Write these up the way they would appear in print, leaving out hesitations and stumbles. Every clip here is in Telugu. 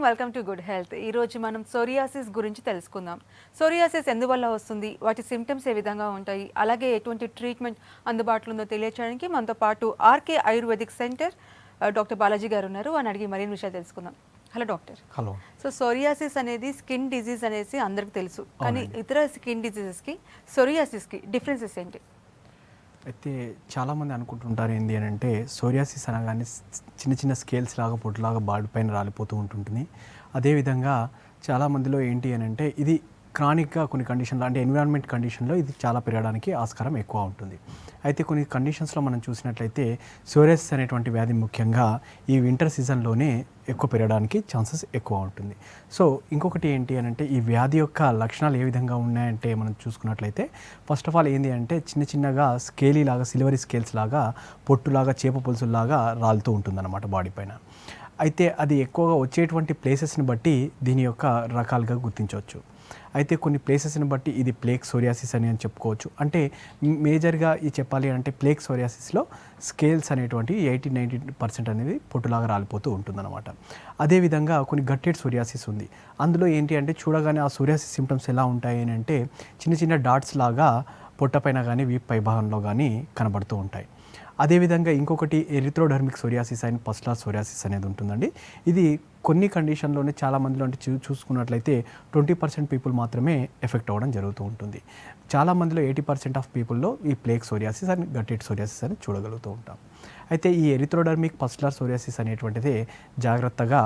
Welcome to good health. ఈ రోజు మనం సోరియాసిస్ గురించి తెలుసుకుందాం. సోరియాసిస్ ఎందువల్ల వస్తుంది, వాటి సిమ్టమ్స్ ఏ విధంగా ఉంటాయి, అలాగే ఎటువంటి ట్రీట్మెంట్ అందుబాటులో ఉందో తెలియచేయడానికి మనతో పాటు RK Ayurvedic centre doctor Balaji గారు ఉన్నారు. అని అడిగి మరిన్ని విషయాలు తెలుసుకుందాం. Hello doctor. Hello. So psoriasis అనేది స్కిన్ డిజీజ్ అనేసి అందరికి తెలుసు, కానీ ఇతర స్కిన్ డిజీజెస్కి సోరియాసిస్కి డిఫరెన్సెస్ ఏంటి? అయితే చాలామంది అనుకుంటుంటారు ఏంటి అని అంటే సోరియాసిస్ అనగానే చిన్న చిన్న స్కేల్స్ లాగా పొట్టులాగా బాడీ పైన రాలిపోతూ ఉంటుంటుంది. అదేవిధంగా చాలామందిలో ఏంటి అని అంటే ఇది క్రానిక్గా కొన్ని కండిషన్లో అంటే ఎన్విరాన్మెంట్ కండిషన్లో ఇది చాలా పెరగడానికి ఆస్కారం ఎక్కువ ఉంటుంది. అయితే కొన్ని కండిషన్స్లో మనం చూసినట్లయితే సోరియాసిస్ అనేటువంటి వ్యాధి ముఖ్యంగా ఈ వింటర్ సీజన్లోనే ఎక్కువ పెరగడానికి ఛాన్సెస్ ఎక్కువ ఉంటుంది. సో ఇంకొకటి ఏంటి అని అంటే ఈ వ్యాధి యొక్క లక్షణాలు ఏ విధంగా ఉన్నాయంటే మనం చూసుకున్నట్లయితే ఫస్ట్ ఆఫ్ ఆల్ ఏంటి అంటే చిన్న చిన్నగా స్కేలీ లాగా సిల్వరీ స్కేల్స్ లాగా పొట్టులాగా చేప పులుసులాగా రాలుతూ ఉంటుందన్నమాట బాడీ పైన. అయితే అది ఎక్కువగా వచ్చేటువంటి ప్లేసెస్ని బట్టి దీని యొక్క రకాలుగా గుర్తించవచ్చు. అయితే కొన్ని ప్లేసెస్ని బట్టి ఇది ప్లేక్ సోరియాసిస్ అని చెప్పుకోవచ్చు. అంటే మేజర్గా ఇది చెప్పాలి అంటే ప్లేక్ సోరియాసిస్లో స్కేల్స్ అనేటువంటి 80-90% అనేది పొట్టులాగా రాలిపోతూ ఉంటుందన్నమాట. అదేవిధంగా కొన్ని గట్టెడ్ సోరియాసిస్ ఉంది. అందులో ఏంటి అంటే చూడగానే ఆ సోరియాసిస్ సిమ్టమ్స్ ఎలా ఉంటాయి అని అంటే చిన్న చిన్న డాట్స్ లాగా పొట్టపైన కానీ వీపు పై భాగంలో కానీ కనబడుతూ ఉంటాయి. అదేవిధంగా ఇంకొకటి erythrodermic psoriasis and pustular psoriasis అనేది ఉంటుందండి. ఇది కొన్ని కండిషన్లోనే చాలామందిలో అంటే చూసుకున్నట్లయితే 20% పీపుల్ మాత్రమే ఎఫెక్ట్ అవ్వడం జరుగుతూ ఉంటుంది. చాలామందిలో 80% ఆఫ్ పీపుల్లో ఈ ప్లేక్ సోరియాసిస్ అండ్ గట్టెడ్ సోరియాసిస్ అని చూడగలుగుతూ ఉంటాం. అయితే ఈ ఎరిథ్రోడర్మిక్ పస్టులర్ సోరియాసిస్ అనేటువంటిది జాగ్రత్తగా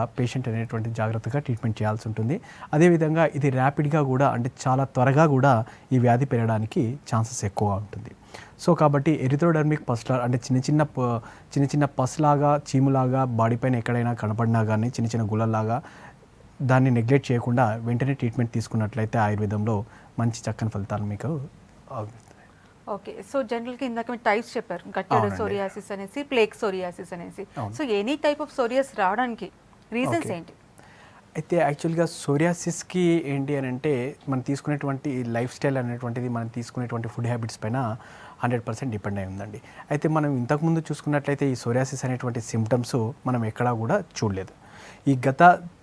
ట్రీట్మెంట్ చేయాల్సి ఉంటుంది. అదేవిధంగా ఇది ర్యాపిడ్గా కూడా అంటే చాలా త్వరగా కూడా ఈ వ్యాధి పెరగడానికి ఛాన్సెస్ ఎక్కువ ఉంటుంది. సో కాబట్టి ఎరిథ్రోడర్మిక్ పస్టులర్ అంటే చిన్న చిన్న పస్లాగా చీములాగా బాడీ పైన ఎక్కడైనా కనపడినా కానీ చిన్న చిన్న గుళ్ళలాగా దాన్ని నెగ్లెక్ట్ చేయకుండా వెంటనే ట్రీట్మెంట్ తీసుకున్నట్లయితే ఆయుర్వేదంలో మంచి చక్కని ఫలితాలు మీకు ఓకే. సో జనరల్గా ఇందాక మీరు టైప్స్ చెప్పారు, గట్టెడ్ సోరియాసిస్ అనేసి, ప్లేక్ సోరియాసిస్ అనేసి. So any type of psoriasis రావడానికి రీజన్స్ ఏంటి? అయితే యాక్చువల్గా సోరియాసిస్కి ఏంటి అని అంటే మనం తీసుకునేటువంటి లైఫ్ స్టైల్ అనేటువంటిది మనం తీసుకునేటువంటి ఫుడ్ హ్యాబిట్స్ పైన 100% డిపెండ్ అయి ఉందండి. అయితే మనం ఇంతకుముందు చూసుకున్నట్లయితే ఈ సోరియాసిస్ అనేటువంటి సిమ్టమ్స్ మనం ఎక్కడా కూడా చూడలేదు. ఈ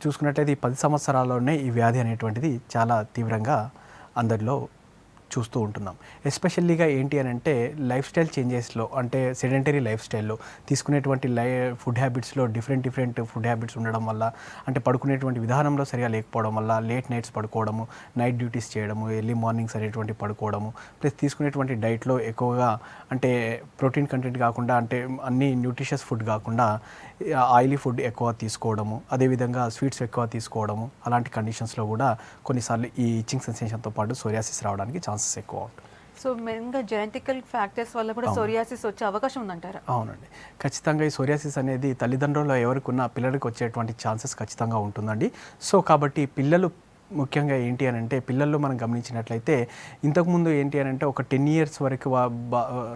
చూసుకున్నట్లయితే ఈ 10 సంవత్సరాల్లోనే ఈ వ్యాధి అనేటువంటిది చాలా తీవ్రంగా అందరిలో చూస్తూ ఉంటున్నాం. ఎస్పెషల్లీగా ఏంటి అని అంటే లైఫ్ స్టైల్ చేంజెస్లో అంటే సెడెంటరీ లైఫ్ స్టైల్లో తీసుకునేటువంటి ఫుడ్ హ్యాబిట్స్లో డిఫరెంట్ ఫుడ్ హ్యాబిట్స్ ఉండడం వల్ల అంటే పడుకునేటువంటి విధానంలో సరిగా లేకపోవడం వల్ల లేట్ నైట్స్ పడుకోవడము, నైట్ డ్యూటీస్ చేయడము, ఎర్లీ మార్నింగ్స్ అనేటువంటి పడుకోవడము, ప్లస్ తీసుకునేటువంటి డైట్లో ఎక్కువగా అంటే ప్రోటీన్ కంటెంట్ కాకుండా అంటే అన్ని న్యూట్రిషియస్ ఫుడ్ కాకుండా ఆయిలీ ఫుడ్ ఎక్కువ తీసుకోవడము, అదేవిధంగా స్వీట్స్ ఎక్కువ తీసుకోవడము, అలాంటి కండిషన్స్లో కూడా కొన్నిసార్లు ఈ ఇచ్చింగ్ సెన్సేషన్తో పాటు సోరియాసిస్ రావడానికి ఛాన్సెస్ ఎక్కువ ఉంటుంది. సో మెయిన్గా జెనెటికల్ ఫ్యాక్టర్స్ వల్ల కూడా సోరియాసిస్ వచ్చే అవకాశం ఉందంటారా? అవునండి, ఖచ్చితంగా ఈ సోరియాసిస్ అనేది తల్లిదండ్రుల్లో ఎవరికి ఉన్న పిల్లలకి వచ్చేటువంటి ఛాన్సెస్ ఖచ్చితంగా ఉంటుందండి. సో కాబట్టి పిల్లలు ముఖ్యంగా ఏంటి అని అంటే పిల్లల్లో మనం గమనించినట్లయితే ఇంతకుముందు ఏంటి అని అంటే ఒక 10 ఇయర్స్ వరకు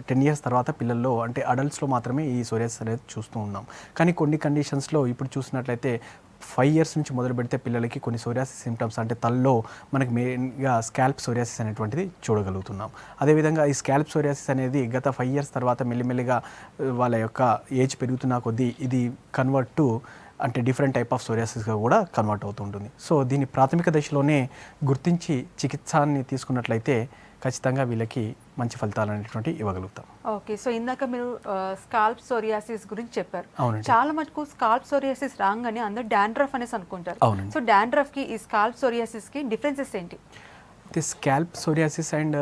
10 ఇయర్స్ తర్వాత పిల్లల్లో అంటే అడల్ట్స్లో మాత్రమే ఈ సోరియాసిస్ అనేది చూస్తూ ఉన్నాం. కానీ కొన్ని కండిషన్స్లో ఇప్పుడు చూసినట్లయితే 5 ఇయర్స్ నుంచి మొదలు పెడితే పిల్లలకి కొన్ని సోరియాసిస్ సిమ్టమ్స్ అంటే తలలో మనకి మెయిన్గా స్కాల్ప్ సోరియాసిస్ అనేటువంటిది చూడగలుగుతున్నాం. అదేవిధంగా ఈ స్కాల్ప్ సోరియాసిస్ అనేది గత 5 ఇయర్స్ తర్వాత మెల్లిమెల్లిగా వాళ్ళ యొక్క ఏజ్ పెరుగుతున్న కొద్దీ ఇది కన్వర్ట్ టు అంటే డిఫరెంట్ టైప్ ఆఫ్ సోరియాసిస్గా కూడా కన్వర్ట్ అవుతుంటుంది. సో దీన్ని ప్రాథమిక దశలోనే గుర్తించి చికిత్సాన్ని తీసుకున్నట్లయితే ఖచ్చితంగా వీళ్ళకి మంచి ఫలితాలు అనేటువంటి ఇవ్వగలుగుతాం. ఓకే. సో ఇందాక మీరు స్కాల్ప్ సోరియాసిస్ గురించి చెప్పారు. అవునండి. చాలా మటుకు స్కాల్ప్ సోరియాసిస్ రాగానే అందరూ డాండ్రఫ్ అనేసి అనుకుంటారు. అవునండి. సో డాండ్రఫ్కి ఈ స్కాల్ప్ సోరియాసిస్కి డిఫరెన్సెస్ ఏంటి? అయితే స్కాల్ప్ సోరియాసిస్ అండ్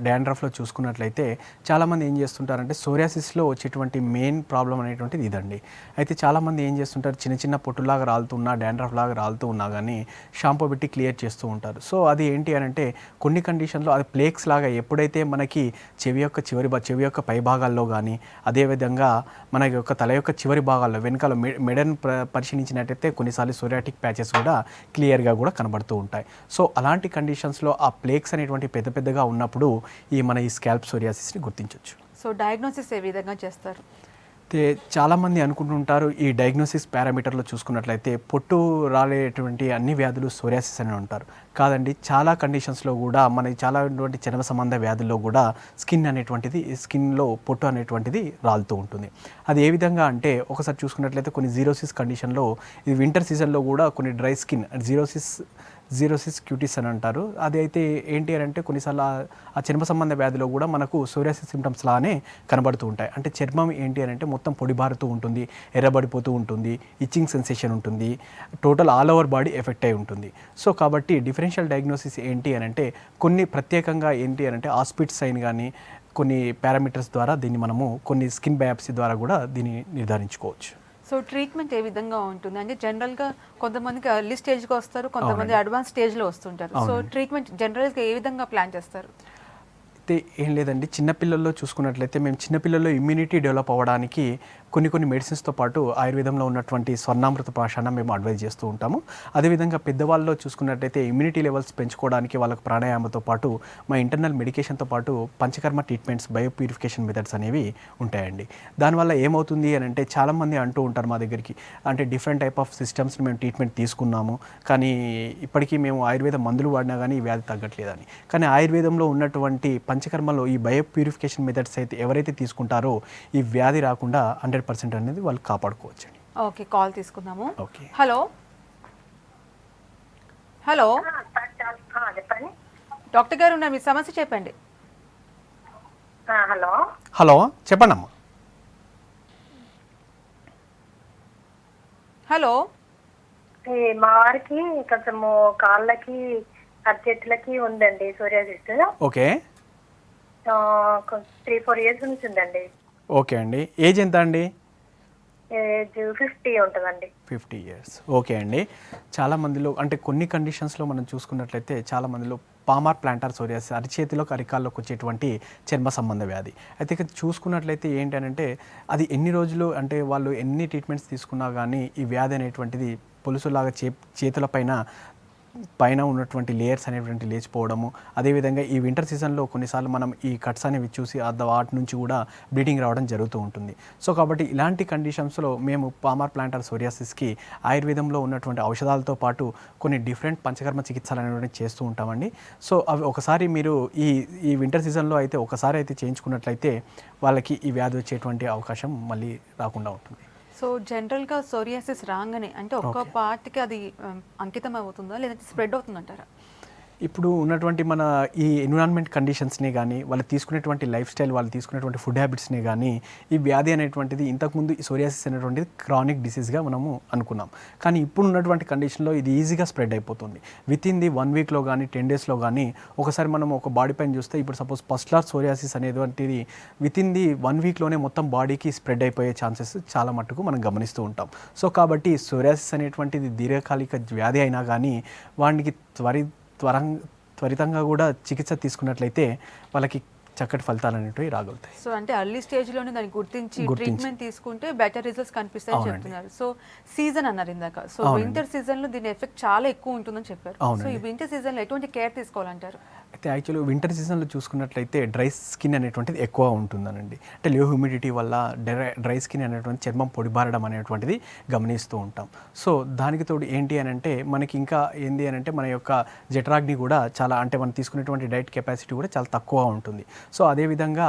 డాండ్రఫ్లో చూసుకున్నట్లయితే చాలామంది ఏం చేస్తుంటారంటే సోరియాసిస్లో వచ్చేటువంటి మెయిన్ ప్రాబ్లం అనేటువంటిది ఇదండి. అయితే చాలామంది ఏం చేస్తుంటారు చిన్న చిన్న పొట్టులాగా రాలుతున్నా డాండ్రఫ్ లాగా రాలుతూ ఉన్నా కానీ షాంపూ పెట్టి క్లియర్ చేస్తూ ఉంటారు. సో అది ఏంటి అని అంటే కొన్ని కండిషన్లో అది ప్లేక్స్ లాగా ఎప్పుడైతే మనకి చెవి యొక్క పై భాగాల్లో కానీ అదేవిధంగా మన యొక్క తల యొక్క చివరి భాగాల్లో వెనకాల మెడను పరిశీలించినట్టయితే కొన్నిసార్లు సోరియాటిక్ ప్యాచెస్ కూడా క్లియర్గా కూడా కనబడుతూ ఉంటాయి. సో అలాంటి కండిషన్స్లో ఆ ప్లేక్స్ అనేటువంటి పెద్దగా ఉన్నప్పుడు మన ఈ స్కాల్ప్ సోరియాసిస్ని గుర్తించవచ్చు. సో డయాగ్నోసిస్ ఏ విధంగా చేస్తారు? అయితే చాలామంది అనుకుంటుంటారు ఈ డయాగ్నోసిస్ పారామీటర్లో చూసుకున్నట్లయితే పొట్టు రాలేటువంటి అన్ని వ్యాధులు సోరియాసిస్ అని ఉంటారు. కాదండి, చాలా కండిషన్స్లో కూడా మనకి చాలా చర్మ సంబంధ వ్యాధుల్లో కూడా స్కిన్లో పొట్టు అనేటువంటిది రాలుతూ ఉంటుంది. అది ఏ విధంగా అంటే ఒకసారి చూసుకున్నట్లయితే కొన్ని జీరోసిస్ కండిషన్లో ఇది వింటర్ సీజన్లో కూడా కొన్ని డ్రై స్కిన్ జీరోసిస్ క్యూటిస్ అని అంటారు. అది అయితే ఏంటి అని అంటే కొన్నిసార్లు ఆ చర్మ సంబంధ వ్యాధిలో కూడా మనకు సోరియాసిస్ సిమ్టమ్స్ లానే కనబడుతూ ఉంటాయి. అంటే చర్మం ఏంటి అని అంటే మొత్తం పొడిబారుతూ ఉంటుంది, ఎర్రబడిపోతూ ఉంటుంది, ఇచ్చింగ్ సెన్సేషన్ ఉంటుంది, total all over body effect అయి ఉంటుంది. సో కాబట్టి డిఫరెన్షియల్ డయాగ్నోసిస్ ఏంటి అని అంటే కొన్ని ప్రత్యేకంగా ఏంటి అని అంటే ఆస్పిట్ సైన్ కానీ కొన్ని పారామీటర్స్ ద్వారా దీన్ని మనము కొన్ని స్కిన్ బయాప్సీ ద్వారా కూడా దీన్ని నిర్ధారించుకోవచ్చు. సో ట్రీట్మెంట్ ఏ విధంగా ఉంటుంది అంటే జనరల్గా కొంతమందికి ఎర్లీ స్టేజ్కి వస్తారు, కొంతమంది అడ్వాన్స్ స్టేజ్లో వస్తుంటారు. సో ట్రీట్మెంట్ జనరల్గా ఏ విధంగా ప్లాన్ చేస్తారు? అయితే ఏం లేదండి, చిన్నపిల్లల్లో చూసుకున్నట్లయితే మేము చిన్నపిల్లల్లో ఇమ్యూనిటీ డెవలప్ అవ్వడానికి కొన్ని మెడిసిన్స్తో పాటు ఆయుర్వేదంలో ఉన్నటువంటి స్వర్ణామృత ప్రాషాన్ని మేము అడ్వైజ్ చేస్తూ ఉంటాము. అదేవిధంగా పెద్దవాళ్ళలో చూసుకున్నట్లయితే ఇమ్యూనిటీ లెవెల్స్ పెంచుకోవడానికి వాళ్ళకు ప్రాణాయామంతో పాటు మా ఇంటర్నల్ మెడికేషన్తో పాటు panchakarma treatments, bio purification methods అనేవి ఉంటాయండి. దానివల్ల ఏమవుతుంది అని అంటే చాలామంది అంటూ ఉంటారు మా దగ్గరికి, అంటే డిఫరెంట్ టైప్ ఆఫ్ సిస్టమ్స్ని మేము ట్రీట్మెంట్ తీసుకున్నాము కానీ ఇప్పటికీ మేము ఆయుర్వేద మందులు వాడినా కానీ ఈ వ్యాధి తగ్గట్లేదని. కానీ ఆయుర్వేదంలో ఉన్నటువంటి పంచకర్మలో ఈ బయో ప్యూరిఫికేషన్ మెథడ్స్ అయితే ఎవరైతే తీసుకుంటారో ఈ వ్యాధి రాకుండా 100% అనేది వాళ్ళు కాపాడుకోవచ్చండి. ఓకే, కాల్ తీసుకుందాము. ఓకే, హలో హలో చెప్పండి. డాక్టర్ గారు ఉన్నారు, మీ సమస్య చెప్పండి. హలో హలో చెప్పండి అమ్మా. హలో, మా వారికి కొంచెము కాళ్ళకి అరచేతులకి ఉందండి సోరియాసిస్. ఓకే 3-4 ఇయర్స్ నుంచి ఉందండి. ఓకే అండి, ఏజ్ ఎంత అండి? ఏజ్ 50 ఉంటుందండి. 50 ఇయర్స్. ఓకే అండి, చాలా మందిలో అంటే కొన్ని కండిషన్స్లో మనం చూసుకున్నట్లయితే చాలా మందిలో పామార్ ప్లాంటార్ సోరియాసిస్ అరిచేతిలోకి అరికాల్లోకి వచ్చేటువంటి చర్మ సంబంధ వ్యాధి. అయితే ఇక్కడ చూసుకున్నట్లయితే ఏంటంటే అది ఎన్ని రోజులు అంటే వాళ్ళు ఎన్ని ట్రీట్మెంట్స్ తీసుకున్నా కానీ ఈ వ్యాధి అనేటువంటిది పొలుసులాగా చేతుల పైన ఉన్నటువంటి లేయర్స్ అనేటువంటి లేచిపోవడము, అదేవిధంగా ఈ వింటర్ సీజన్లో కొన్నిసార్లు మనం ఈ కట్స్ అనేవి చూసి వాటి నుంచి కూడా బ్లీడింగ్ రావడం జరుగుతూ ఉంటుంది. సో కాబట్టి ఇలాంటి కండిషన్స్లో మేము పామార్ ప్లాంటార్ సోరియాసిస్కి ఆయుర్వేదంలో ఉన్నటువంటి ఔషధాలతో పాటు కొన్ని డిఫరెంట్ పంచకర్మ చికిత్సలు అనేవి చేస్తూ ఉంటామండి. సో అవి ఒకసారి మీరు ఈ వింటర్ సీజన్లో అయితే ఒకసారి అయితే చేయించుకున్నట్లయితే వాళ్ళకి ఈ వ్యాధి వచ్చేటువంటి అవకాశం మళ్ళీ రాకుండా ఉంటుంది. సో జనరల్గా సోరియాసిస్ రాగానే అంటే ఒక్క పార్ట్కి అది అంకితం అవుతుందా లేదంటే స్ప్రెడ్ అవుతుందంటారా? ఇప్పుడు ఉన్నటువంటి మన ఈ ఎన్విరాన్మెంట్ కండిషన్స్ని కానీ వాళ్ళు తీసుకునేటువంటి లైఫ్ స్టైల్, వాళ్ళు తీసుకునేటువంటి ఫుడ్ హ్యాబిట్స్ని కానీ ఈ వ్యాధి అనేటువంటిది ఇంతకుముందు ఈ సోరియాసిస్ అనేటువంటిది క్రానిక్ డిసీజ్గా మనము అనుకున్నాం. కానీ ఇప్పుడు ఉన్నటువంటి కండిషన్లో ఇది ఈజీగా స్ప్రెడ్ అయిపోతుంది. విత్ ఇన్ ది 1 వీక్లో కానీ 10 డేస్లో కానీ ఒకసారి మనం ఒక బాడీ పైన చూస్తే ఇప్పుడు సపోజ్ పస్టులర్ సోరియాసిస్ అనేటువంటిది విత్ ఇన్ ది 1 వీక్లోనే మొత్తం బాడీకి స్ప్రెడ్ అయిపోయే ఛాన్సెస్ చాలా మట్టుకు మనం గమనిస్తూ ఉంటాం. సో కాబట్టి సోరియాసిస్ అనేటువంటిది దీర్ఘకాలిక వ్యాధి అయినా కానీ వానికి త్వరితంగా కూడా చికిత్స తీసుకున్నట్లయితే వాళ్ళకి చక్కటి ఫలితాలు అనేవి రాగలుగుతాయి. సో అంటే అర్లీ స్టేజ్లోనే దాన్ని గుర్తించి ట్రీట్మెంట్ తీసుకుంటే బెటర్ రిజల్ట్స్ కనిపిస్తాయని చెప్తున్నారు. సో సీజన్ అన్నారు ఇందాక, సో వింటర్ సీజన్లో దీని ఎఫెక్ట్ చాలా ఎక్కువ ఉంటుందని చెప్పారు. సో ఈ వింటర్ సీజన్లో ఎటువంటి కేర్ తీసుకోవాలంటారు? అయితే యాక్చువల్లీ వింటర్ సీజన్లో చూసుకున్నట్లయితే డ్రై స్కిన్ అనేటువంటిది ఎక్కువ ఉంటుందనండి. అంటే లో హ్యూమిడిటీ వల్ల డ్రై స్కిన్ అనేటువంటి చర్మం పొడిబారడం అనేటువంటిది గమనిస్తూ ఉంటాం. సో దానికి తోడు ఏంటి అని అంటే మనకి ఇంకా ఏంటి అని అంటే మన యొక్క జఠరాగ్ని కూడా చాలా అంటే మనం తీసుకునేటువంటి డైట్ కెపాసిటీ కూడా చాలా తక్కువ ఉంటుంది. సో అదేవిధంగా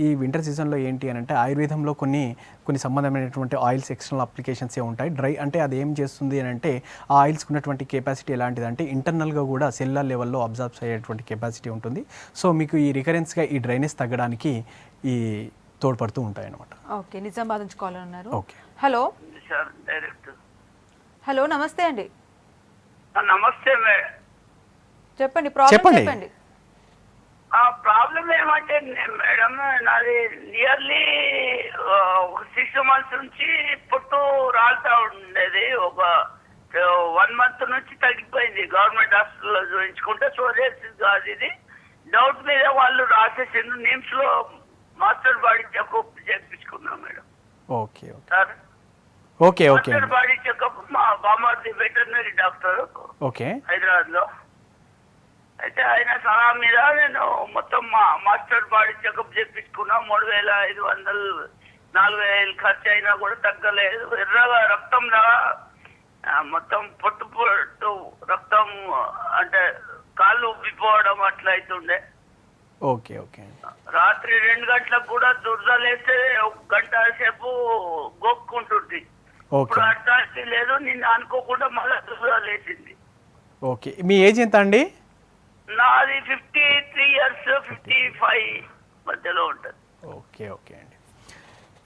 ఈ వింటర్ సీజన్లో ఏంటి అని అంటే ఆయుర్వేదంలో కొన్ని సంబంధమైనటువంటి ఆయిల్స్ ఎక్స్టర్నల్ అప్లికేషన్సే ఉంటాయి. డ్రై అంటే అది ఏం చేస్తుంది అని అంటే ఆ ఆయిల్స్కి ఉన్నటువంటి కెపాసిటీ ఎలాంటిదంటే ఇంటర్నల్గా కూడా సెల్యులర్ లెవెల్లో అబ్జర్వ్ అయ్యేటువంటి కెపాసిటీ ఉంటుంది. సో మీకు ఈ రికరెన్స్గా ఈ డ్రైనెస్ తగ్గడానికి ఈ తోడ్పడుతూ ఉంటాయి అన్నమాట. ఓకే, నిజామాబాద్ నుంచి కాల్ ఉన్నారు. Okay, hello direct. హలో, నమస్తే అండి. నమస్తే మేడం. చెప్పండి, ప్రాబ్లం చెప్పండి. ప్రాబ్లం ఏమంటే మేడం నాది నియర్లీ 6 months నుంచి పుట్టు రాలుతా ఉండేది. ఒక 1 month నుంచి తగ్గిపోయింది. గవర్నమెంట్ హాస్పిటల్లో చూపించుకుంటే సోరియాసిస్ కాదు ఇది. డౌట్ మీద వాళ్ళు రాసేసిండు. నిమ్స్ లో మాస్టర్ బాడీ చెకప్ చేయించుకున్నాం madam. Okay sir okay okay master body checkup మా బామార్ది వెటర్నరీ డాక్టర్ ఓకే హైదరాబాద్ లో. అయితే ఆయన సలహా మీద నేను మొత్తం మా మాస్టర్ బాడీ చెకప్ చేయించుకున్నా. 3500 4,000 ఖర్చు అయినా కూడా తగ్గలేదు. ఎర్రగా రక్తంలా మొత్తం పొట్టు పొట్టు రక్తం, అంటే కాళ్ళు ఉబ్బిపోవడం అట్లా అవుతుండే. ఓకే ఓకే అండి. రాత్రి 2 గంటలకు కూడా దురదలేస్తే 1 గంట సేపు గోక్కుంటుంది. ఓకే ఇప్పుడు అర్థానికి లేదు, నిన్ను అనుకోకుండా మళ్ళీ దురదలేసింది. ఓకే, మీ ఏజ్ ఎంత అండి? నాది 53 years, 55 మధ్యలో ఉంటుంది. ఓకే ఓకే అండి.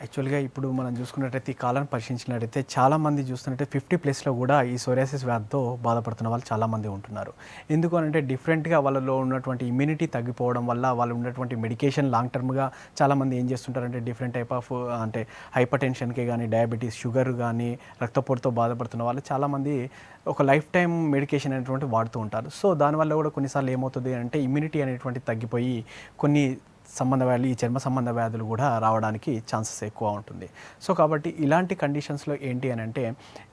యాక్చువల్గా ఇప్పుడు మనం చూసుకున్నట్టయితే ఈ కాలాన్ని పరిశీలించినట్టయితే చాలామంది చూస్తున్నట్టే 50+ కూడా ఈ సోరియాసిస్ వ్యాధితో బాధపడుతున్న వాళ్ళు చాలామంది ఉంటున్నారు. ఎందుకు అంటే డిఫరెంట్గా వాళ్ళలో ఉన్నటువంటి ఇమ్యూనిటీ తగ్గిపోవడం వల్ల వాళ్ళు ఉన్నటువంటి మెడికేషన్ లాంగ్ టర్మ్గా చాలామంది ఏం చేస్తుంటారంటే డిఫరెంట్ టైప్ ఆఫ్ అంటే హైపర్ టెన్షన్కి కానీ, డయాబెటీస్, షుగర్ కానీ, రక్తపోటుతో బాధపడుతున్న వాళ్ళు చాలామంది ఒక లైఫ్ టైం మెడికేషన్ అనేటువంటి వాడుతూ ఉంటారు. సో దానివల్ల కూడా కొన్నిసార్లు ఏమవుతుంది అంటే ఇమ్యూనిటీ అనేటువంటి తగ్గిపోయి కొన్ని సంబంధ వ్యాధులు, ఈ చర్మ సంబంధ వ్యాధులు కూడా రావడానికి ఛాన్సెస్ ఎక్కువ ఉంటుంది. సో కాబట్టి ఇలాంటి కండిషన్స్లో ఏంటి అని అంటే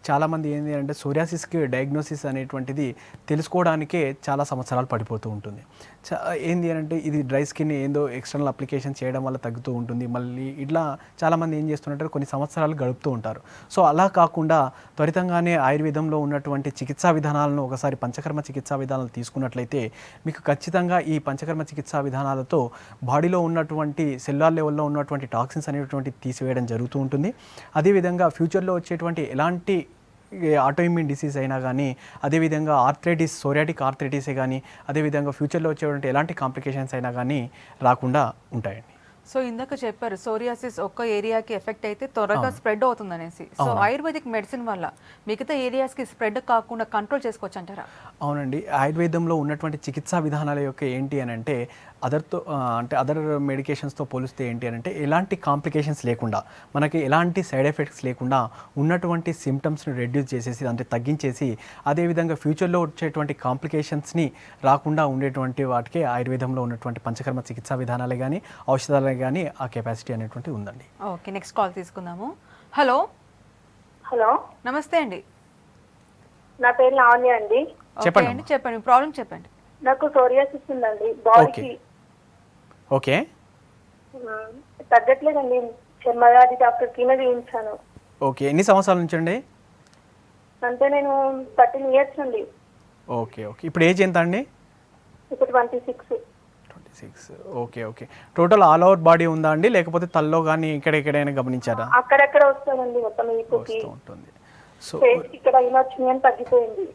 చాలామంది ఏంటి అంటే సోరియాసిస్కి డయాగ్నోసిస్ అనేటువంటిది తెలుసుకోవడానికే చాలా సంవత్సరాలు పడిపోతూ ఉంటుంది. ఏంటి అని అంటే ఇది డ్రై స్కిన్ ఏందో ఎక్స్టర్నల్ అప్లికేషన్ చేయడం వల్ల తగ్గుతూ ఉంటుంది. మళ్ళీ ఇట్లా చాలామంది ఏం చేస్తుంటారు, కొన్ని సంవత్సరాలు గడుపుతూ ఉంటారు. సో అలా కాకుండా త్వరితంగానే ఆయుర్వేదంలో ఉన్నటువంటి చికిత్సా విధానాలను ఒకసారి పంచకర్మ చికిత్సా విధానాలు తీసుకున్నట్లయితే మీకు ఖచ్చితంగా ఈ పంచకర్మ చికిత్సా విధానాలతో బాడీలో ఉన్నటువంటి సెల్యులార్ లెవెల్లో ఉన్నటువంటి టాక్సిన్స్ అనేటువంటి తీసివేయడం జరుగుతూ ఉంటుంది. అదేవిధంగా ఫ్యూచర్లో వచ్చేటువంటి ఎలాంటి ఆటోఇమ్యూన్ డిసీజ్ అయినా కానీ, అదేవిధంగా ఆర్థరైటిస్, సోరియాటిక్ ఆర్థరైటిసే కానీ, అదేవిధంగా ఫ్యూచర్లో వచ్చేటువంటి ఎలాంటి కాంప్లికేషన్స్ అయినా కానీ రాకుండా ఉంటాయండి. సో ఇందాక చెప్పారు సోరియాసిస్ ఒక్క ఏరియాకి ఎఫెక్ట్ అయితే త్వరగా స్ప్రెడ్ అవుతుంది అనేసి. సో ఆయుర్వేదిక్ మెడిసిన్ వల్ల మిగతా ఏరియాస్కి స్ప్రెడ్ కాకుండా కంట్రోల్ చేసుకోవచ్చు అంటారా? అవునండి, ఆయుర్వేదంలో ఉన్నటువంటి చికిత్సా విధానాల యొక్క ఏంటి అని అంటే అదర్ మెడికేషన్స్తో పోలిస్తే ఏంటి అని అంటే ఎలాంటి కాంప్లికేషన్స్ లేకుండా, మనకి ఎలాంటి సైడ్ ఎఫెక్ట్స్ లేకుండా ఉన్నటువంటి సిమ్టమ్స్ని రెడ్యూస్ చేసేసి అంటే తగ్గించేసి, అదేవిధంగా ఫ్యూచర్లో వచ్చేటువంటి కాంప్లికేషన్స్ని రాకుండా ఉండేటువంటి వాటికే ఆయుర్వేదంలో ఉన్నటువంటి పంచకర్మ చికిత్సా విధానాలే కానీ, ఔషధాలే కానీ ఆ కెపాసిటీ అనేటువంటి ఉందండి. ఓకే, నెక్స్ట్ కాల్ తీసుకుందాము. హలో హలో, నమస్తే అండి. నా పేరు లావణ్య అండి. ఓకే అండి, చెప్పండి ప్రాబ్లం చెప్పండి. నాకు సోరియాసిస్ ఉందండి బాడీకి. ఓకే, తగ్గట్లేదండి. చర్మవ్యాధి డాక్టర్కి చూపించాను. ఓకే, ఎన్ని సంవత్సరాల నుంచి అండి? అంటే నేను 13 years అండి. ఓకే ఓకే, ఇప్పుడు ఏజ్ ఎంత అండి? ఇప్పుడు 26. 26. Okay okay, total all over body ఉందా అండి, లేకపోతే తల్లో కానీ ఎక్కడైనా గమనించారా? అక్కడక్కడ వస్తుందండి, మొత్తం ఈపుకి ఉంటుంది. సో ఇక్కడ అయినా వచ్చింది అని తగ్గిపోయింది.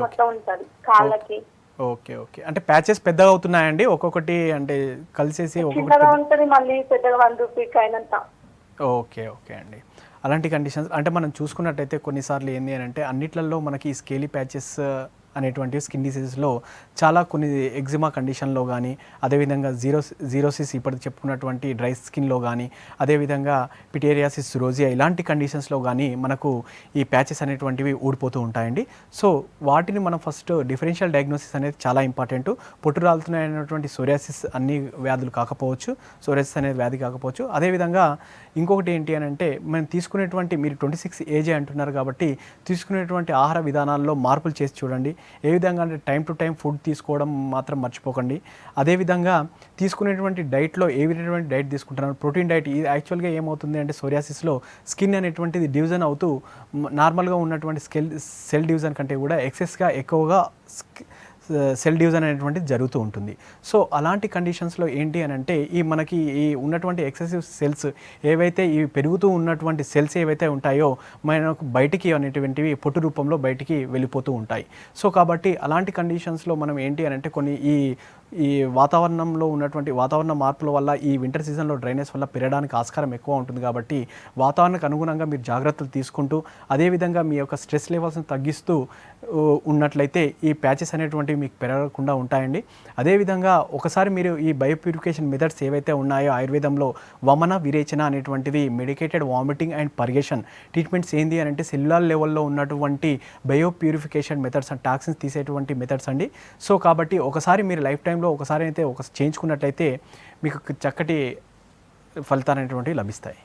మొత్తం ఉంటుంది కాళ్ళకి. ఓకే ఓకే, అంటే ప్యాచెస్ పెద్దగా అవుతున్నాయండి ఒక్కొక్కటి, అంటే కలిసేసి చిన్నగా ఉంటుంది మళ్ళీ పెద్దగా 1 రూపీకి అయినంత. ఓకే ఓకే అండి, అలాంటి కండిషన్స్ అంటే మనం చూసుకున్నట్టయితే కొన్నిసార్లు ఏంటి అని అంటే అన్నిట్లలో మనకి స్కేలీ ప్యాచెస్ అనేటువంటి స్కిన్ డిసీజెస్లో చాలా కొన్ని ఎగ్జిమా కండిషన్లో కానీ, అదేవిధంగా జీరోసిస్ ఇప్పుడు చెప్పుకున్నటువంటి డ్రై స్కిన్లో కానీ, అదేవిధంగా పిటేరియాసిస్, రోజియా ఇలాంటి కండిషన్స్లో కానీ మనకు ఈ ప్యాచెస్ అనేటువంటివి ఊడిపోతూ ఉంటాయండి. సో వాటిని మనం ఫస్ట్ డిఫరెన్షియల్ డయాగ్నోసిస్ అనేది చాలా ఇంపార్టెంట్. పొట్టు రాలుతున్నాయనేటువంటి సోరియాసిస్ అన్ని వ్యాధులు కాకపోవచ్చు, సోరియాసిస్ అనేది వ్యాధి కాకపోవచ్చు. అదేవిధంగా ఇంకొకటి ఏంటి అని అంటే మనం తీసుకునేటువంటి, మీరు 26 ఏజే అంటున్నారు కాబట్టి తీసుకునేటువంటి ఆహార విధానాల్లో మార్పులు చేసి చూడండి. ఏ విధంగా అంటే టైం టు టైం ఫుడ్ తీసుకోవడం మాత్రం మర్చిపోకండి. అదేవిధంగా తీసుకునేటువంటి డైట్లో ఏ విధమైనటువంటి డైట్ తీసుకుంటున్నారు, ప్రోటీన్ డైట్. ఇది యాక్చువల్గా ఏమవుతుంది అంటే సోరియాసిస్లో స్కిన్ అనేటువంటిది డివిజన్ అవుతూ నార్మల్గా ఉన్నటువంటి సెల్ డివిజన్ కంటే కూడా ఎక్సెస్గా ఎక్కువగా సెల్ డివిజన్ అనేటువంటిది జరుగుతూ ఉంటుంది. సో అలాంటి కండిషన్స్లో ఏంటి అని అంటే మనకి ఈ ఉన్నటువంటి ఎక్సెసివ్ సెల్స్ ఏవైతే ఈ పెరుగుతూ ఉన్నటువంటి సెల్స్ ఏవైతే ఉంటాయో మనకు బయటికి అనేటువంటివి పొట్టు రూపంలో బయటికి వెళ్ళిపోతూ ఉంటాయి. సో కాబట్టి అలాంటి కండిషన్స్లో మనం ఏంటి అని అంటే కొన్ని ఈ వాతావరణంలో ఉన్నటువంటి వాతావరణ మార్పుల వల్ల ఈ వింటర్ సీజన్లో డ్రైనేజ్ వల్ల పెరగడానికి ఆస్కారం ఎక్కువ ఉంటుంది. కాబట్టి వాతావరణానికి అనుగుణంగా మీరు జాగ్రత్తలు తీసుకుంటూ, అదేవిధంగా మీ యొక్క స్ట్రెస్ లెవెల్స్ని తగ్గిస్తూ ఉన్నట్లయితే ఈ ప్యాచెస్ అనేటువంటివి మీకు పెరగకుండా ఉంటాయండి. అదేవిధంగా ఒకసారి మీరు ఈ బయోప్యూరిఫికేషన్ మెథడ్స్ ఏవైతే ఉన్నాయో ఆయుర్వేదంలో వమన, విరేచన అనేటువంటివి మెడికేటెడ్ వామిటింగ్ అండ్ పర్గేషన్ ట్రీట్మెంట్స్ ఏంది అని అంటే సెల్యులార్ లెవెల్లో ఉన్నటువంటి బయోప్యూరిఫికేషన్ మెథడ్స్ అండ్ టాక్సిన్స్ తీసేటువంటి మెథడ్స్ అండి. సో కాబట్టి ఒకసారి మీరు లైఫ్ టైంలో ఒకసారి అయితే చేయించుకున్నట్లయితే మీకు చక్కటి ఫలితాలు అనేటువంటివి లభిస్తాయి.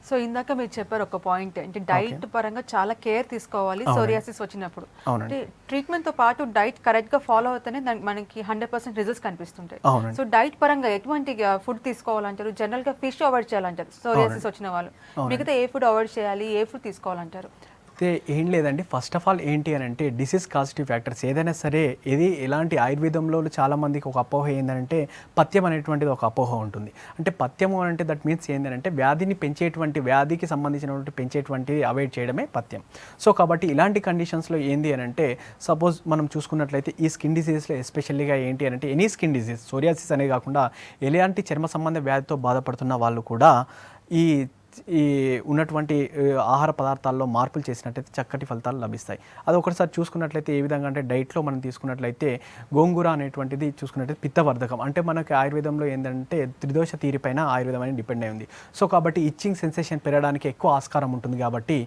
సో ఇందాక మీరు చెప్పారు ఒక పాయింట్, అంటే డైట్ పరంగా చాలా కేర్ తీసుకోవాలి సోరియాసిస్ వచ్చినప్పుడు. అంటే ట్రీట్మెంట్ తో పాటు డైట్ కరెక్ట్ గా ఫాలో అవుతేనే మనకి 100% రిజల్ట్స్ కనిపిస్తుంటాయి. సో డైట్ పరంగా ఎటువంటి ఫుడ్ తీసుకోవాలంటారు? జనరల్ గా ఫిష్ అవాయిడ్ చేయాలంటారు సోరియాసిస్ వచ్చిన వాళ్ళు. మిగతా ఏ ఫుడ్ అవాయిడ్ చేయాలి, ఏ ఫుడ్ తీసుకోవాలంటారు? అయితే ఏం లేదండి, ఫస్ట్ ఆఫ్ ఆల్ ఏంటి అని అంటే డిసీజ్ కాజిటివ్ ఫ్యాక్టర్స్ ఏదైనా సరే, ఇది ఎలాంటి ఆయుర్వేదంలో చాలామందికి ఒక అపోహ ఏంటంటే పథ్యం అనేటువంటిది ఒక అపోహ ఉంటుంది. అంటే పథ్యము అంటే దట్ మీన్స్ ఏంటంటే వ్యాధిని పెంచేటువంటి, వ్యాధికి సంబంధించినటువంటి పెంచేటువంటి అవాయిడ్ చేయడమే పథ్యం. సో కాబట్టి ఇలాంటి కండిషన్స్లో ఏంది అని అంటే సపోజ్ మనం చూసుకున్నట్లయితే ఈ స్కిన్ డిసీజ్లో ఎస్పెషల్లీగా ఏంటి అని అంటే ఎనీ స్కిన్ డిసీజ్, సోరియాసిస్ అనే కాకుండా ఎలాంటి చర్మ సంబంధ వ్యాధితో బాధపడుతున్న వాళ్ళు కూడా ఈ ఉన్నటువంటి ఆహార పదార్థాల్లో మార్పులు చేసినట్లయితే చక్కటి ఫలితాలు లభిస్తాయి. అది ఒకసారి చూసుకున్నట్లయితే ఏ విధంగా అంటే డైట్లో మనం తీసుకున్నట్లయితే గోంగూర అనేటువంటిది చూసుకున్నట్లయితే పిత్తవర్ధకం. అంటే మనకి ఆయుర్వేదంలో ఏంటంటే త్రిదోష తీరిపైన ఆయుర్వేదం అనేది డిపెండ్ అయి ఉంది. సో కాబట్టి ఇచ్చింగ్ సెన్సేషన్ పెరగడానికి ఎక్కువ ఆస్కారం ఉంటుంది కాబట్టి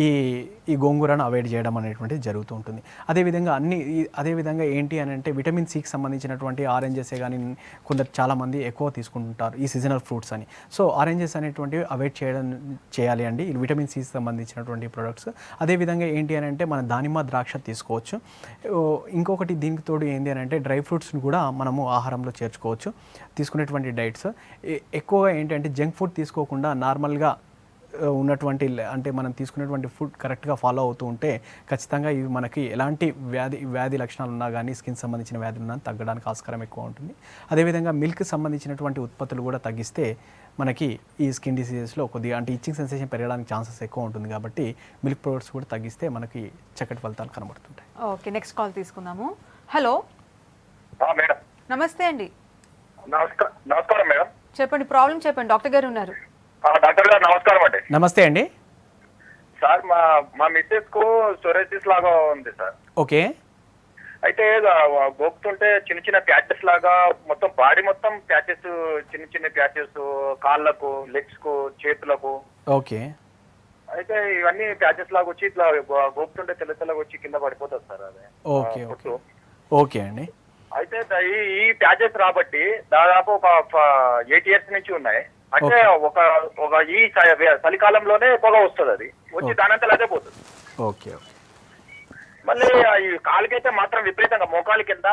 ఈ గోంగూరను అవాయిడ్ చేయడం అనేటువంటిది జరుగుతూ ఉంటుంది. అదేవిధంగా ఏంటి అని అంటే విటమిన్ సికి సంబంధించినటువంటి ఆరెంజెసే కానీ కొందరు చాలామంది ఎక్కువ తీసుకుంటుంటారు ఈ సీజనల్ ఫ్రూట్స్ అని. సో ఆరెంజెస్ అనేటువంటివి అవాయిడ్ చేయాలి అండి, ఈ విటమిన్ సి సంబంధించినటువంటి ప్రొడక్ట్స్. అదేవిధంగా ఏంటి అని అంటే మన దానిమ్మ ద్రాక్ష తీసుకోవచ్చు. ఇంకొకటి దీనికి తోడు ఏంటి అని అంటే డ్రై ఫ్రూట్స్ని కూడా మనము ఆహారంలో చేర్చుకోవచ్చు. తీసుకునేటువంటి డైట్స్ ఎక్కువగా ఏంటంటే జంక్ ఫుడ్ తీసుకోకుండా నార్మల్గా ఉన్నటువంటి అంటే మనం తీసుకునేటువంటి ఫుడ్ కరెక్ట్గా ఫాలో అవుతూ ఉంటే ఖచ్చితంగా ఇవి మనకి ఎలాంటి వ్యాధి లక్షణాలు ఉన్నా కానీ స్కిన్ సంబంధించిన వ్యాధులు ఉన్నా తగ్గడానికి ఆస్కారం ఎక్కువ ఉంటుంది. అదేవిధంగా మిల్క్ సంబంధించినటువంటి ఉత్పత్తులు కూడా తగ్గిస్తే మనకి ఈ స్కిన్ డిసీజెస్లో కొద్దిగా అంటే ఇచ్చింగ్ సెన్సేషన్ పెరగడానికి ఛాన్సెస్ ఎక్కువ ఉంటుంది కాబట్టి మిల్క్ ప్రొడక్ట్స్ కూడా తగ్గిస్తే మనకి చక్కటి ఫలితాలు కనబడుతుంటాయి. ఓకే, నెక్స్ట్ కాల్ తీసుకుందాము. హలో మేడం, నమస్తే అండి. నమస్కారం మేడం. చెప్పండి, ప్రాబ్లం చెప్పండి, డాక్టర్ గారు ఉన్నారు. డాక్టర్ గారు నమస్కారం అండి. నమస్తే అండి. సార్ మా మిస్సెస్ కు సోరియాసిస్ లాగా ఉంది సార్. ఓకే. అయితే గోపుతుంటే చిన్న చిన్న ప్యాచెస్ లాగా మొత్తం బాడీ మొత్తం ప్యాచెస్, చిన్న చిన్న ప్యాచెస్ కాళ్ళకు, లెగ్స్ కు, చేతులకు. ఓకే. అయితే ఇవన్నీ ప్యాచెస్ లాగా వచ్చి ఇట్లా గోపుతుంటే తెల్ల తెల్లగా వచ్చి కింద పడిపోతుంది సార్. అదే ఓకే ఓకే ఓకే అండి. అయితే ఈ ప్యాచెస్ రాబట్టి దాదాపు ఒక 8 years నుంచి ఉన్నాయి. అంటే ఒక ఈ చలికాలంలోనే ఎక్కువగా వస్తుంది, అది వచ్చి దానంతా అదే పోతుంది. ఓకే. మళ్ళీ ఈ కాలుకైతే మాత్రం విపరీతంగా మోకాలి కింద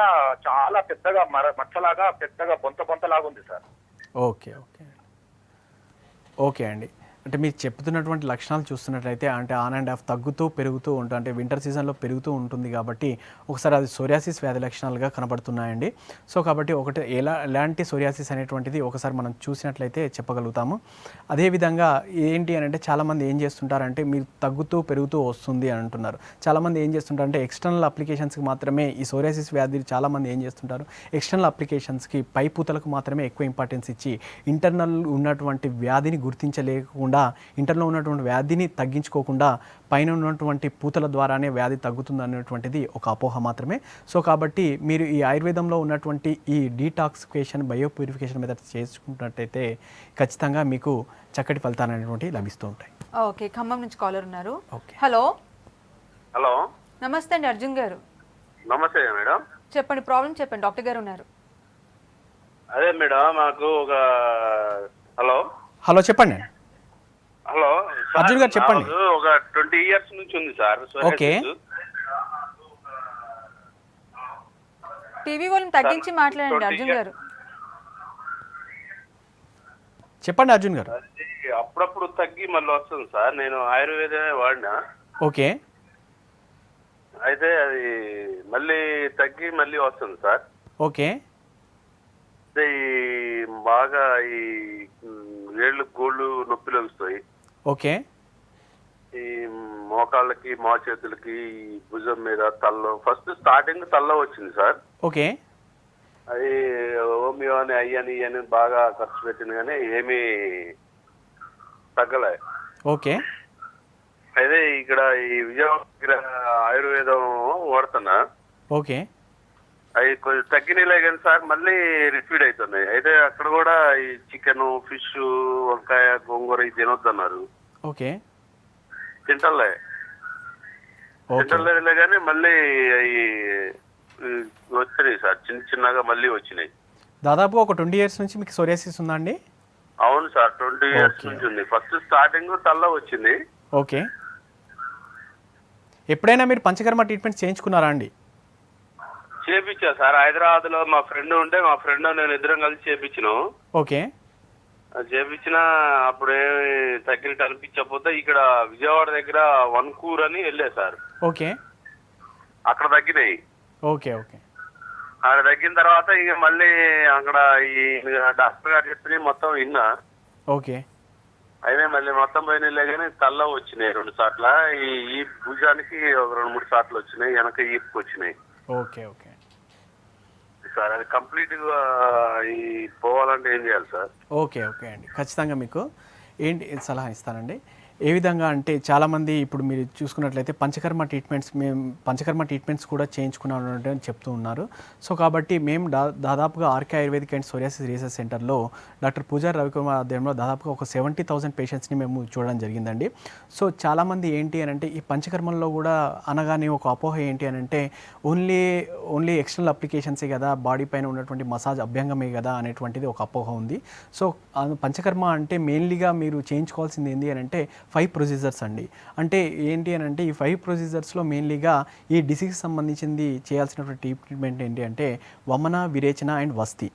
చాలా పెద్దగా మచ్చలాగా పెద్దగా బొంతలాగా ఉంది సార్. ఓకే ఓకే ఓకే అండి. అంటే మీరు చెప్తున్నటువంటి లక్షణాలు చూస్తున్నట్లయితే అంటే ఆన్ అండ్ ఆఫ్ తగ్గుతూ పెరుగుతూ ఉంటుంది, అంటే వింటర్ సీజన్లో పెరుగుతూ ఉంటుంది కాబట్టి ఒకసారి అది సోరియాసిస్ వ్యాధి లక్షణాలుగా కనబడుతున్నాయండి. సో కాబట్టి ఎలాంటి సోరియాసిస్ అనేటువంటిది ఒకసారి మనం చూసినట్లయితే చెప్పగలుగుతాము. అదేవిధంగా ఏంటి అని అంటే చాలామంది ఏం చేస్తుంటారంటే మీరు తగ్గుతూ పెరుగుతూ వస్తుంది అని అంటున్నారు. చాలామంది ఏం చేస్తుంటారంటే ఎక్స్టర్నల్ అప్లికేషన్స్కి మాత్రమే ఈ సోరియాసిస్ వ్యాధి చాలామంది ఏం చేస్తుంటారు ఎక్స్టర్నల్ అప్లికేషన్స్కి పై పూతలకు మాత్రమే ఎక్కువ ఇంపార్టెన్స్ ఇచ్చి ఇంటర్నల్ ఉన్నటువంటి వ్యాధిని గుర్తించలేకుండా, ఇంటర్లో ఉన్నటువంటి వ్యాధిని తగ్గించుకోకుండా పైన ఉన్నటువంటి పూతల ద్వారానే వ్యాధి తగ్గుతుంది అనేటువంటిది ఒక అపోహ మాత్రమే. సో కాబట్టి మీరు ఈ ఆయుర్వేదంలో ఉన్నటువంటి ఈ డీటాక్సిఫికేషన్, బయోప్యూరిఫికేషన్ మెథడ్స్ చేసుకున్నట్టయితే ఖచ్చితంగా మీకు చక్కటి ఫలితాలు అనేటువంటి లభిస్తూ ఉంటాయి. ఓకే, ఖమ్మం నుంచి కాలర్ ఉన్నారు. ఓకే. హలో హలో, నమస్తే అండి, అర్జున్ గారు. నమస్తే మేడం. చెప్పండి, ప్రాబ్లం చెప్పండి, డాక్టర్ గారు ఉన్నారు. అదే మేడం, మాకు ఒక హలో చెప్పండి. హలో అర్జున్ గారు చెప్పండి. ఒక 20 years నుంచి ఉంది సార్. ఓకే. టీవీ వాల్యూమ్ తగ్గించి మాట్లాడండి అర్జున్ గారు. చెప్పండి అర్జున్ గారు. అప్పుడప్పుడు తగ్గి మళ్ళీ వస్తుంది సార్. నేను ఆయుర్వేదమే వాడినా. ఓకే. అయితే అది మళ్ళీ తగ్గి మళ్ళీ వస్తుంది సార్. ఓకే. ఈ బాగా ఈ వేళ్ళు గోళ్ళు నొప్పిలు వస్తాయి. ఓకే. ఈ మోకాళ్ళకి, మా చేతులకి, భుజం మీద, తల్లో ఫస్ట్ స్టార్టింగ్ తల్లో వచ్చింది సార్. ఓకే. అది హోమియో అని అయ్యని బాగా ఖర్చు పెట్టింది కానీ ఏమీ తగ్గలే. ఓకే. అయితే ఇక్కడ ఈ విజయవాడ ఆయుర్వేదం వాడుతున్నా. ఓకే. అవి కొంచెం తగ్గినలే కానీ సార్ మళ్ళీ రిపీట్ అవుతున్నాయి. అయితే అక్కడ కూడా ఈ చికెన్, ఫిష్, వంకాయ, గోంగూర ఇది తినొద్దన్నారు. ఓకే. తింటలే కానీ మళ్ళీ అవి వచ్చినాయి సార్, చిన్నగా మళ్ళీ వచ్చినాయి. దాదాపు ఒక 20 years నుంచి మీకు సోరియాసిస్ ఉందా అండి? అవును సార్, 20 ఇయర్స్ Okay. నుంచి ఉంది. ఫస్ట్ స్టార్టింగ్ తల్ల వచ్చింది. ఓకే. ఎప్పుడైనా మీరు పంచకర్మ ట్రీట్మెంట్ చేయించుకున్నారా అండి? చేపించా సార్, హైదరాబాద్ లో మా ఫ్రెండ్ ఉంటే మా ఫ్రెండ్ నేను ఇద్దరం కలిసి చేపించినాం. ఓకే. చేపించిన అప్పుడేమి తగ్గినట్టు అనిపించకపోతే ఇక్కడ విజయవాడ దగ్గర వన్కూర్ అని వెళ్ళే సార్, ఓకే. అక్కడ తగ్గినాయి. ఓకే. ఓకే. అక్కడ తగ్గిన తర్వాత ఇక మళ్ళీ అక్కడ ఈ డాక్టర్ గారు చెప్పిన మొత్తం విన్నా. ఓకే. అయితే మళ్ళీ మొత్తం పోయినలే కానీ తల్ల వచ్చినాయి 2 సార్లు. ఈ భుజానికి ఒక 2-3 సార్లు వచ్చినాయి, వెనక ఈపుకి వచ్చినాయి ఓకే. ఓకే. సార్. అది కంప్లీట్ గా ఈ పోవాలంటే ఏం చేయాలి సార్? ఓకే. ఓకే అండి, ఖచ్చితంగా మీకు ఏంటి సలహా ఇస్తానండి. ఏ విధంగా అంటే చాలామంది ఇప్పుడు మీరు చూసుకున్నట్లయితే పంచకర్మ ట్రీట్మెంట్స్ కూడా చేయించుకున్నాను అని చెప్తూ ఉన్నారు. సో కాబట్టి మేము దాదాపుగా RK Ayurvedic and psoriasis research సెంటర్లో డాక్టర్ పూజారి రవికుమార్ ఆధ్వర్యంలో దాదాపుగా ఒక 70,000 పేషెంట్స్ని మేము చూడడం జరిగిందండి. సో చాలామంది ఏంటి అని అంటే ఈ పంచకర్మల్లో కూడా అనగానే ఒక అపోహ ఏంటి అని అంటే ఓన్లీ ఎక్స్టర్నల్ అప్లికేషన్సే కదా, బాడీ పైన ఉన్నటువంటి మసాజ్ అభ్యంగమే కదా అనేటువంటిది ఒక అపోహ ఉంది. సో పంచకర్మ అంటే మెయిన్లీగా మీరు చేయించుకోవాల్సింది ఏంటి అని అంటే 5 ప్రొసీజర్స్ అండి. అంటే ఏంటి అని అంటే ఈ 5 ప్రొసీజర్స్లో మెయిన్లీగా ఈ డిసీజ్ సంబంధించింది చేయాల్సినటువంటి ట్రీట్మెంట్ ఏంటి అంటే వమన, విరేచన అండ్ వస్తి.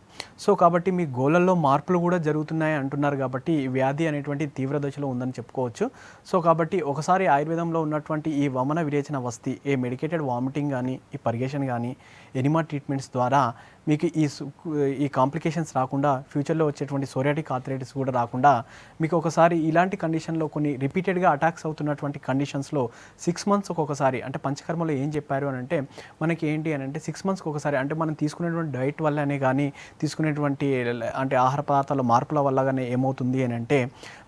సో కాబట్టి మీ గోళ్ళల్లో మార్పులు కూడా జరుగుతున్నాయి అంటున్నారు కాబట్టి ఈ వ్యాధి అనేటువంటి తీవ్ర దశలో ఉందని చెప్పుకోవచ్చు. సో కాబట్టి ఒకసారి ఆయుర్వేదంలో ఉన్నటువంటి ఈ వమన, విరేచన, వస్తి, ఏ మెడికేటెడ్ వామిటింగ్ కానీ, ఈ పర్గేషన్ కానీ, ఎనిమా ట్రీట్మెంట్స్ ద్వారా మీకు ఈ కాంప్లికేషన్స్ రాకుండా ఫ్యూచర్లో వచ్చేటువంటి సోరియాటిక్ ఆర్థరైటిస్ కూడా రాకుండా మీకు ఒకసారి ఇలాంటి కండిషన్లో కొన్ని రిపీటెడ్గా అటాక్స్ అవుతున్నటువంటి కండిషన్స్లో 6 మంత్స్కి ఒకసారి అంటే పంచకర్మలో ఏం చెప్పారు అని అంటే మనకి ఏంటి అని అంటే 6 మంత్స్కి ఒకసారి అంటే మనం తీసుకునేటువంటి డైట్ వల్లనే కానీ తీసుకునేటువంటి అంటే ఆహార పదార్థాల మార్పుల వల్ల కానీ ఏమవుతుంది అని అంటే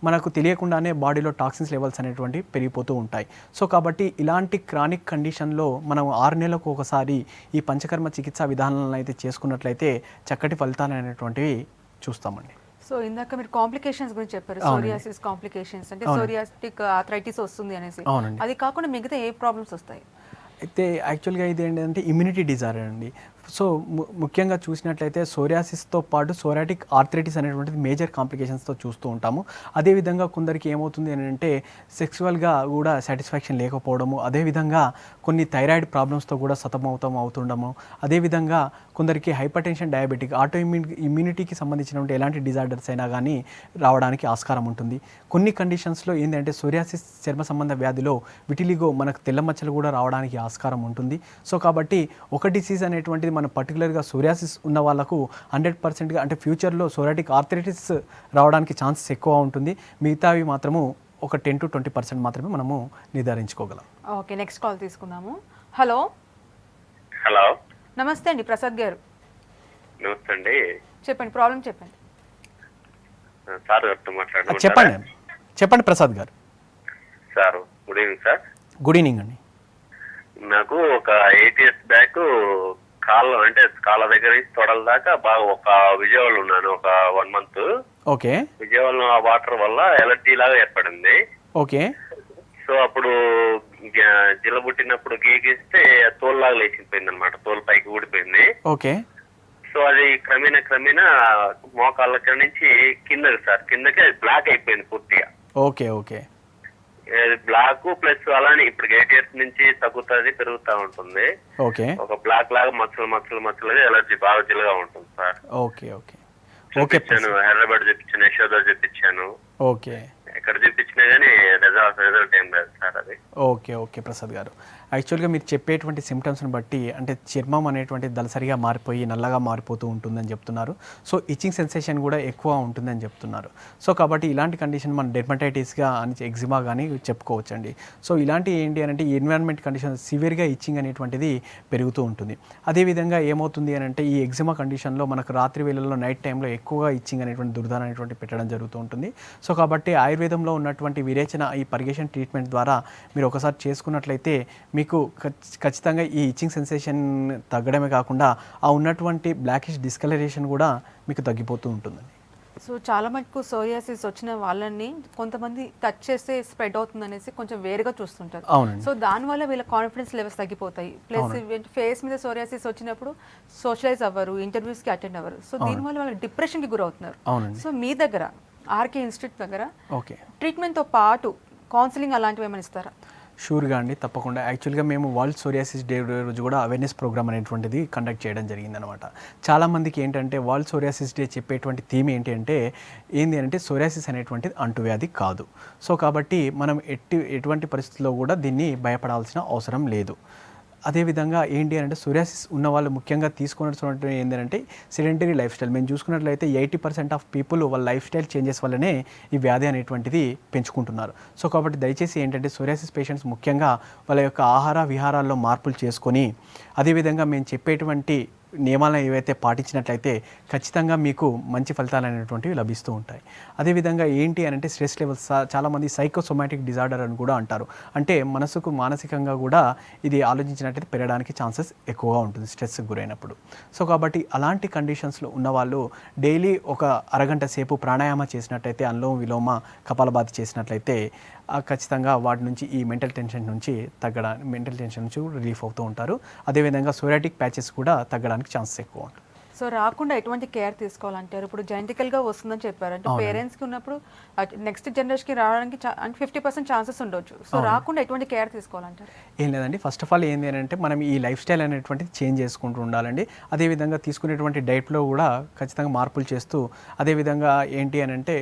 మనకు తెలియకుండానే బాడీలో టాక్సిన్స్ లెవెల్స్ అనేటువంటి పెరిగిపోతూ ఉంటాయి. సో కాబట్టి ఇలాంటి క్రానిక్ కండిషన్లో మనం 6 నెలలకు ఒకసారి ఈ పంచకర్మ చికిత్సా విధానాలను అయితే చేసుకున్నట్లయితే చక్కటి ఫలితాలు అనేటువంటివి చూస్తామండి. సో ఇందాక మీరు కాంప్లికేషన్స్ గురించి చెప్పారు, సోరియాసిస్ కాంప్లికేషన్స్ అంటే సోరియాటిక్ ఆర్థరైటిస్ వస్తుంది అనేసి. అవునండి. అది కాకుండా మిగతా ఏ ప్రాబ్లమ్స్ వస్తాయి? అయితే యాక్చువల్గా ఇది ఏంటంటే ఇమ్యూనిటీ డిజార్డర్ అండి. సో ముఖ్యంగా చూసినట్లయితే సోరియాసిస్తో పాటు సోరియాటిక్ ఆర్థరైటిస్ అనేటువంటిది మేజర్ కాంప్లికేషన్స్తో చూస్తూ ఉంటాము. అదేవిధంగా కొందరికి ఏమవుతుంది అని అంటే సెక్సువల్గా కూడా సాటిస్ఫాక్షన్ లేకపోవడము, అదేవిధంగా కొన్ని థైరాయిడ్ ప్రాబ్లమ్స్తో కూడా అవుతుండము, అదేవిధంగా కొందరికి హైపర్ టెన్షన్, డయాబెటిక్, ఇమ్యూనిటీకి సంబంధించినటువంటి ఎలాంటి డిజార్డర్స్ అయినా కానీ రావడానికి ఆస్కారం ఉంటుంది. కొన్ని కండిషన్స్లో ఏంటంటే సోరియాసిస్ చర్మ సంబంధ వ్యాధిలో విటిలిగో మనకు తెల్ల మచ్చలు కూడా రావడానికి ఆస్కారం ఉంటుంది. సో కాబట్టి ఒక డిసీజ్ అనేటువంటిది మన పర్టికులర్గా సోరియాసిస్ ఉన్న వాళ్ళకు 100%గా అంటే ఫ్యూచర్లో సోరియాటిక్ ఆర్థరైటిస్ రావడానికి ఛాన్సెస్ ఎక్కువ ఉంటుంది. మిగతావి మాత్రము ఒక 10 to 20% మాత్రమే మనము నిర్ధారించుకోగలం. ఓకే, నెక్స్ట్ కాల్ తీసుకుందాము. హలో. హలో, నమస్తే అండి, ప్రసాద్ గారు. నమస్తే అండి. చెప్పండి, ప్రాబ్లం చెప్పండి. సార్ గారితో మాట్లాడుతున్నారా? చెప్పండి ప్రసాద్ గారు. Sir good evening sir. Good evening అండి. నాకు ఒక 8 years బ్యాక్ కాళ్ళ దగ్గర నుంచి తొడల దాకా బాగా ఒక విజయవాడలో ఉన్నాను ఒక 1 month. ఓకే. విజయవాడలో ఆ వాటర్ వల్ల ఎలర్జీ లాగా ఏర్పడింది. ఓకే. సో అప్పుడు జిల్లబుట్టినప్పుడు గీకిస్తే తోలులాగా లేచిపోయింది అనమాట, తోలు పైకి ఊడిపోయింది. ఓకే. సో అది క్రమేణా మోకాళ్ళ నుంచి కిందకి అది బ్లాక్ అయిపోయింది పూర్తిగా. ఓకే. ఓకే. బ్లాక్ ప్లస్ అలానే ఇప్పుడు 8 years నుంచి తగ్గుతుంది, పెరుగుతా ఉంటుంది. ఓకే. ఒక బ్లాక్ లాగా మచ్చలు ఎలర్జీ బాగా జిల్లుగా ఉంటుంది sir. Okay. Okay. Okay. Hyderabad చూపించాను, యశోద చూపించాను. ఓకే. ఎక్కడ చూపించినా కానీ రిజల్ట్ ఏం లేదు సార్ అది. ఓకే. ఓకే ప్రసాద్ గారు, యాక్చువల్గా మీరు చెప్పేటువంటి సిమ్టమ్స్ని బట్టి అంటే చర్మం అనేటువంటి దళసరిగా మారిపోయి నల్లగా మారిపోతూ ఉంటుందని చెప్తున్నారు. సో ఇచ్చింగ్ సెన్సేషన్ కూడా ఎక్కువ ఉంటుందని చెప్తున్నారు. సో కాబట్టి ఇలాంటి కండిషన్ మన డెర్మటైటిస్గా అని ఎగ్జిమా కానీ చెప్పుకోవచ్చండి. సో ఇలాంటి ఏంటి అంటే ఈ ఎన్విరాన్మెంట్ కండిషన్ సివియర్గా ఇచ్చింగ్ అనేటువంటిది పెరుగుతూ ఉంటుంది. అదేవిధంగా ఏమవుతుంది అని అంటే ఈ ఎగ్జిమా కండిషన్లో మనకు రాత్రి వేళల్లో నైట్ టైంలో ఎక్కువగా ఇచ్చింగ్ అనేటువంటి దురద అనేటువంటి పెట్టడం జరుగుతూ ఉంటుంది. సో కాబట్టి ఆయుర్వేదంలో ఉన్నటువంటి విరేచన ఈ పర్గేషన్ ట్రీట్మెంట్ ద్వారా మీరు ఒకసారి చేసుకున్నట్లయితే మీకు ఖచ్చితంగా ఈ ఇచ్చింగ్ సెన్సేషన్ తగ్గడమే కాకుండా ఆ ఉన్నటువంటి బ్లాకిష్ డిస్కలరేషన్ కూడా మీకు తగ్గిపోతూ ఉంటుందండి. సో చాలా మటుకు సోరియాసిస్ వచ్చిన వాళ్ళని కొంతమంది టచ్ చేస్తే స్ప్రెడ్ అవుతుంది అనేసి కొంచెం వేరుగా చూస్తుంటారు. అవునండి. సో దానివల్ల వీళ్ళ కాన్ఫిడెన్స్ లెవెల్స్ తగ్గిపోతాయి. ప్లస్ ఫేస్ మీద సోరియాసిస్ వచ్చినప్పుడు సోషలైజ్ అవ్వరు, ఇంటర్వ్యూస్కి అటెండ్ అవ్వరు. సో దీనివల్ల వాళ్ళు డిప్రెషన్కి గురవుతున్నారు. అవునండి. సో మీ దగ్గర ఆర్కే ఇన్స్టిట్యూట్ దగ్గర ఓకే. ట్రీట్మెంట్తో పాటు కౌన్సిలింగ్ అలాంటివి ఏమైనా ఇస్తారా? షూర్గా అండి, తప్పకుండా. యాక్చువల్గా మేము వరల్డ్ సోరియాసిస్ డే రోజు కూడా అవేర్నెస్ ప్రోగ్రామ్ అనేటువంటిది కండక్ట్ చేయడం జరిగిందనమాట. చాలామందికి ఏంటంటే వరల్డ్ సోరియాసిస్ డే చెప్పేటువంటి థీమ్ ఏంటి అంటే సోరియాసిస్ అనేటువంటిది అంటువ్యాధి కాదు. సో కాబట్టి మనం ఎటువంటి పరిస్థితుల్లో కూడా దీన్ని భయపడాల్సిన అవసరం లేదు. అదేవిధంగా ఏంటి అంటే సోరియాసిస్ ఉన్న వాళ్ళు ముఖ్యంగా తీసుకున్నటువంటి ఏంటంటే సెడెంటరీ లైఫ్ స్టైల్. మేము చూసుకున్నట్లయితే 80% ఆఫ్ పీపుల్ వాళ్ళ లైఫ్ స్టైల్ చేంజెస్ వల్లనే ఈ వ్యాధి అనేటువంటిది పెంచుకుంటున్నారు. సో కాబట్టి దయచేసి ఏంటంటే సోరియాసిస్ పేషెంట్స్ ముఖ్యంగా వాళ్ళ యొక్క ఆహార విహారాల్లో మార్పులు చేసుకొని, అదేవిధంగా మేము చెప్పేటువంటి నియమాలను ఏవైతే పాటించినట్లయితే ఖచ్చితంగా మీకు మంచి ఫలితాలు అనేటువంటివి లభిస్తూ ఉంటాయి. అదేవిధంగా ఏంటి అంటే స్ట్రెస్ లెవెల్స్, చాలామంది సైకోసోమాటిక్ డిజార్డర్ అని కూడా అంటారు. అంటే మనసుకు మానసికంగా కూడా ఇది ఆలోచించినట్లయితే పెరగడానికి ఛాన్సెస్ ఎక్కువగా ఉంటుంది స్ట్రెస్కి గురైనప్పుడు. సో కాబట్టి అలాంటి కండిషన్స్లో ఉన్నవాళ్ళు డైలీ ఒక అరగంట సేపు ప్రాణాయామ చేసినట్లయితే, అనులోమ విలోమ కపాలభాతి చేసినట్లయితే ఖచ్చితంగా వాటి నుంచి ఈ మెంటల్ టెన్షన్ నుంచి రిలీఫ్ అవుతూ ఉంటారు. అదేవిధంగా సోరియాటిక్ ప్యాచెస్ కూడా తగ్గడానికి ఛాన్సెస్ ఎక్కువ ఉంటుంది. సో రాకుండా ఎటువంటి కేర్ తీసుకోవాలంటారు? ఇప్పుడు జెనెటికల్గా వస్తుందని చెప్పారు, అంటే పేరెంట్స్కి ఉన్నప్పుడు నెక్స్ట్ జనరేషన్కి రావడానికి అంటే 50% ఛాన్సెస్ ఉండొచ్చు. సో రాకుండా ఎటువంటి కేర్ తీసుకోవాలంటారు? ఏం లేదండి, ఫస్ట్ ఆఫ్ ఆల్ ఏంటి అంటే మనం ఈ లైఫ్ స్టైల్ అనేటువంటిది చేంజ్ చేసుకుంటూ ఉండాలండి. అదేవిధంగా తీసుకునేటువంటి డైట్లో కూడా ఖచ్చితంగా మార్పులు చేస్తూ, అదేవిధంగా ఏంటి అని అంటే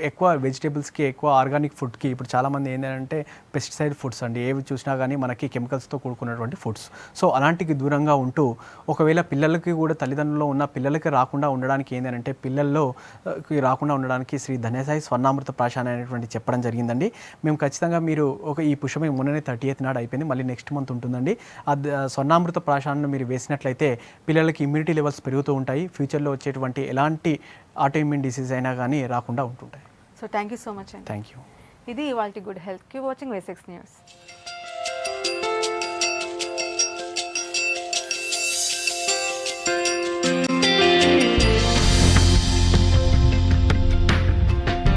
ఎక్కువ వెజిటేబుల్స్కి, ఎక్కువ ఆర్గానిక్ ఫుడ్కి, ఇప్పుడు చాలామంది ఏంటంటే పెస్టిసైడ్ ఫుడ్స్ అండి, ఏవి చూసినా కానీ మనకి కెమికల్స్తో కూడుకున్నటువంటి ఫుడ్స్. సో అలాంటికి దూరంగా ఉంటూ, ఒకవేళ పిల్లలకి కూడా తల్లిదండ్రులు ఉన్న పిల్లలకి రాకుండా ఉండడానికి ఏంటంటే పిల్లల్లో రాకుండా ఉండడానికి శ్రీ ధన్యసాయి స్వర్ణామృత ప్రాశాన అనేటువంటి చెప్పడం జరిగిందండి. మేము ఖచ్చితంగా మీరు ఈ పుష్పం మొన్ననే 30th నాడు అయిపోయింది, మళ్ళీ నెక్స్ట్ మంత్ ఉంటుందండి. స్వర్ణామృత ప్రాశాలను మీరు వేసినట్లయితే పిల్లలకి ఇమ్యూనిటీ లెవెల్స్ పెరుగుతూ ఉంటాయి. ఫ్యూచర్లో వచ్చేటువంటి ఎలాంటి ఆటోఇమ్యూన్ డిసీజ్ అయినా కానీ రాకుండా ఉంటుంటాయి. So thank you so much అండి. Thank you. ఇది ఇవాల్టి good health. Keep watching V6 news.